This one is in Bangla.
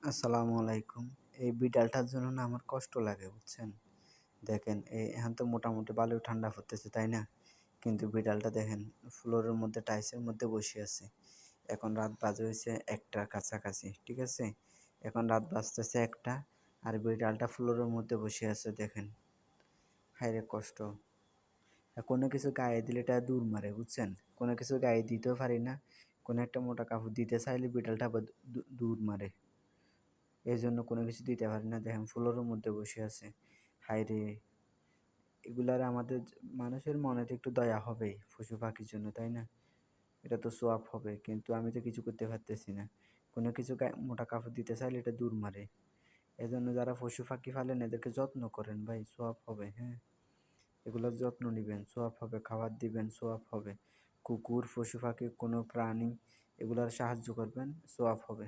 আসসালামু আলাইকুম। এই বিড়ালটার জন্য না আমার কষ্ট লাগে বুঝছেন? দেখেন এখন তো মোটামুটি ভালোই ঠান্ডা পড়তেছে, তাই না? কিন্তু বিড়ালটা দেখেন ফ্লোরের মধ্যে টাইলসের মধ্যে বসে আছে। এখন রাত বাজে হইছে ১টার কাছাকাছি, ঠিক আছে? এখন রাত বাজতেছে ১টা আর বিড়ালটা ফ্লোরের মধ্যে বসে আছে দেখেন। হায়রে কষ্ট! কোনো কিছু গায়ে দিলে এটা দৌড় মারে বুঝছেন? কোনো কিছু গায়ে দিতেও পারি না। কোনো একটা মোটা কাপড় দিতে চাইলে বিড়ালটা আবার দৌড় মারে। এজন্য কোনো কিছু দিতে পারি না। দেখেন ফ্লোরের মধ্যে বসে আছে। হায়রে! এগুলার আমাদের মানুষের মনে তো একটু দয়া হবেই পশু পাখির জন্য, তাই না? এটা তো সোয়াব হবে। কিন্তু আমি তো কিছু করতে পারতেছি না। কোনো কিছু মোটা কাপড় দিতে চাইলে এটা দৌড় মারে। এজন্য যারা পশু পাখি পালেন এদেরকে যত্ন করেন ভাই, সোয়াব হবে, হ্যাঁ? এগুলোর যত্ন নিবেন, সোয়াব হবে। খাবার দিবেন, সোয়াব হবে। কুকুর, পশু পাখি, কোনো প্রাণী এগুলার সাহায্য করবেন, সোয়াব হবে।